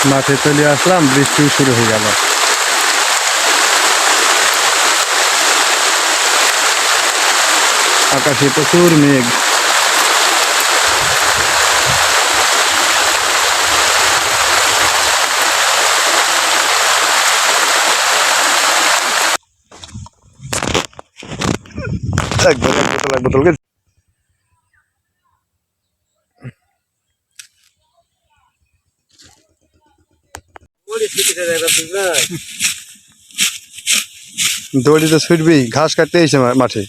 মাঠে চলে আসলাম, বৃষ্টি শুরু হয়ে গেল। আকাশে প্রচুর মেঘ। বোতল দড়িতে ছুটবি, ঘাস কাটতে এসে মাঠে।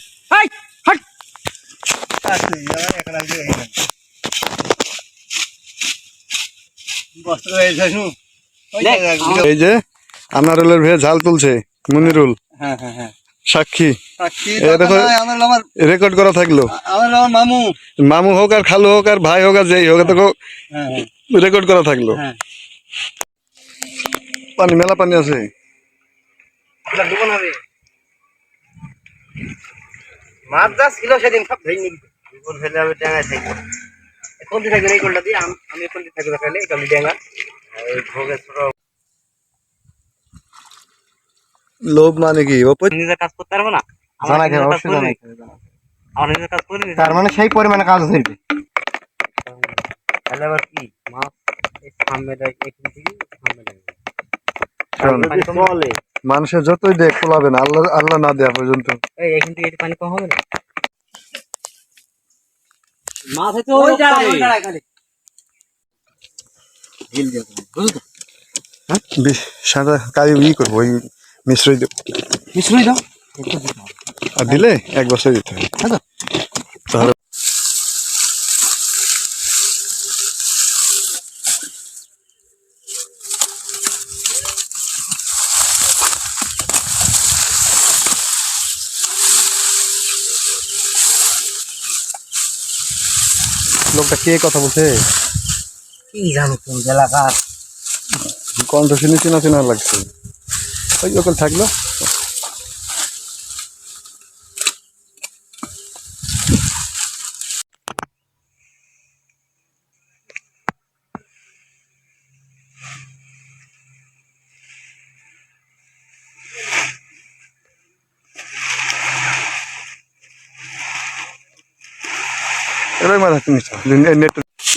এই যে আনারুলের ভেয়ে ঝাল তুলছে মনিরুল, সাক্ষী। রেকর্ড করা থাকলো, মামু হোক আর খালু হোক আর ভাই হোক আর যেই হোক, তোকে রেকর্ড করা থাকলো। পানি, মেলা পানি আছে। মাছ যা ছিল সেদিন সব ধরে নিবি, ফেলে আমি ডেঙ্গায় থাকবো। এখন থাকবে এই গোলটা দিয়ে আমি এখন থাকবো দেখালে কালি ডেঙ্গা ভোগের ছোট লোভ মানে কি? নিজের কাজ করতে পারবো না, জানাই দেবে, অবশ্যই জানাই দেবে। আমার নিজের কাজ করি, তার মানে সেই পরিমাণে কাজ হইবে। তাহলে আবার কি মাছ এই সামনে এখান থেকে সামনে মানুষের যতই দেখ খোলাবে না, আল্লাহ আল্লাহ না দেওয়া পর্যন্ত। এই এখান থেকে পানি কম হবে না। মাছ হয়তো সাদা কারি ই করবো, ওই মিশ্রই দেব। মিশ্রই দাও, আর দিলে 1 বছর দিতে হবে। তাহলে লোকটা কে কথা বলছে কি জানো কোন এলাকার কণ্ঠ শুনে চেনা চেনা লাগছে। ওই ওখানে থাকলো।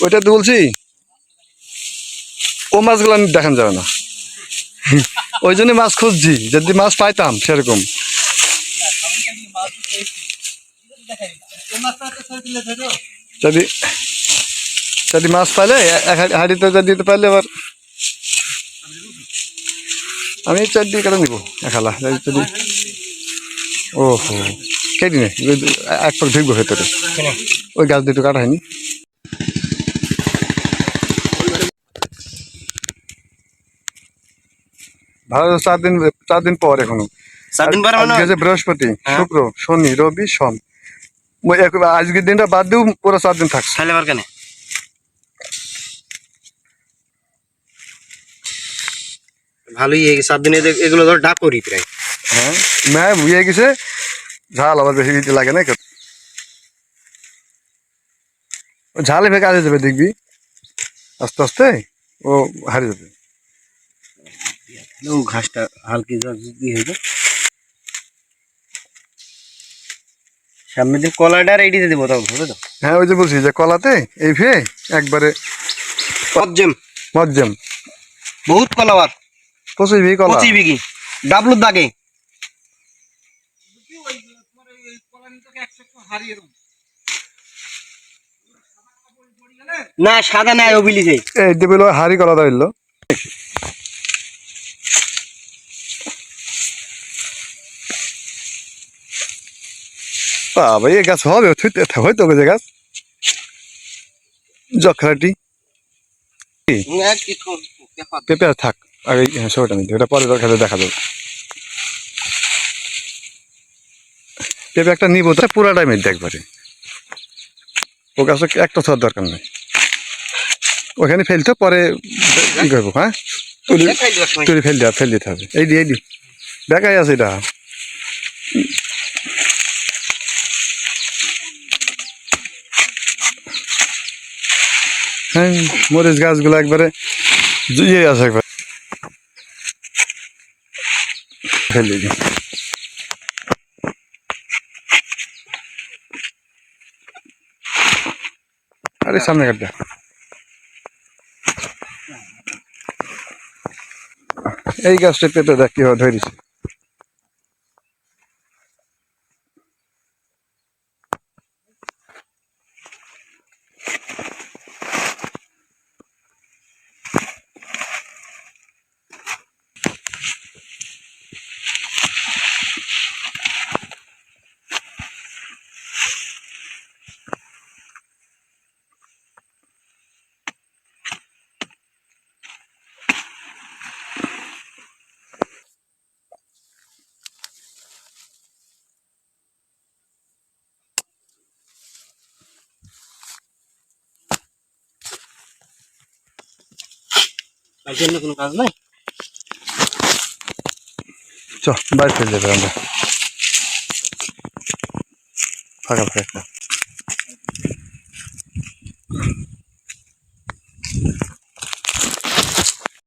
ওইটা তো বলছি, ও মাছগুলো দেখান যাবে না। ওই জন্য মাছ খুঁজছি, যদি মাছ পাইতাম সেরকম। যদি যদি মাছ পাইলে হাঁড়িতে দিতে পারলে আবার আমি 4 দিয়ে কেটে নিবো একালা যদি। ও হো, কেটে নে, 1 পাক ঢুকবো ভেতরে। ওই গাছ দুটো কাটা হয়নি। ভালো, 4 দিন পর এখনো। 7 দিন পর মানে বৃহস্পতি, শুক্র, শনি, রবি, সোম। আজকের দিনটা বাদ দিও, পুরো 4 দিন থাকছে। তাহলে আবার কেন ভালোই 7 দিনে এগুলো ধর ডাক করি প্রায়। হ্যাঁ, ম্যাম বুঝে গেছে। ঝাল আবার বেশি দিতে লাগে না, ঝালে ভেঙে হারিয়ে যাবে, দেখবি আস্তে আস্তে ও হারিয়ে যাবে। ও ঘাসটা হালকা হয়ে যায়। সামনে দিন কলাটা রেডি দিয়ে দেবো তখন, হবে তো? হ্যাঁ, ওই যে বলছি যে কলাতে এই ভে একবারে মজ্জেম বহুত কলাবার 25 বিঘি কলা, 25 বিঘি ডাবলুর দাগে। না সাদা নাই, ওবিলিছে এই দেবে হাড়ি কলা ধরলো। বাবা, এই গাছ হবে হয়তো যে গাছ জখরাটি। পেঁপে থাক আর সবটা নিতে, ওটা পরে দরকার দেখা যাবে। পেঁপে একটা নিবো, তাই পুরাটাই মেঘ একবারে। ও গাছে একটা থাকার দরকার নেই, ওখানে ফেলতে পরে কি করবো। হ্যাঁ, তুলি ফেল দিতে হবে। এই দি দেখাই আছে এটা। হ্যাঁ, মরিচ গাছগুলো একবারে ইয়ে আছে একবার ফেলে দিই। আরে সামনে কাটটা এই গাছটা পেঁপে দেখ কিভাবে ধরেছে। আর জন্য কোনো কাজ নাই। চ বাইরে ফেলে দেবে আমরা ফাঁকা ফাঁকা একটা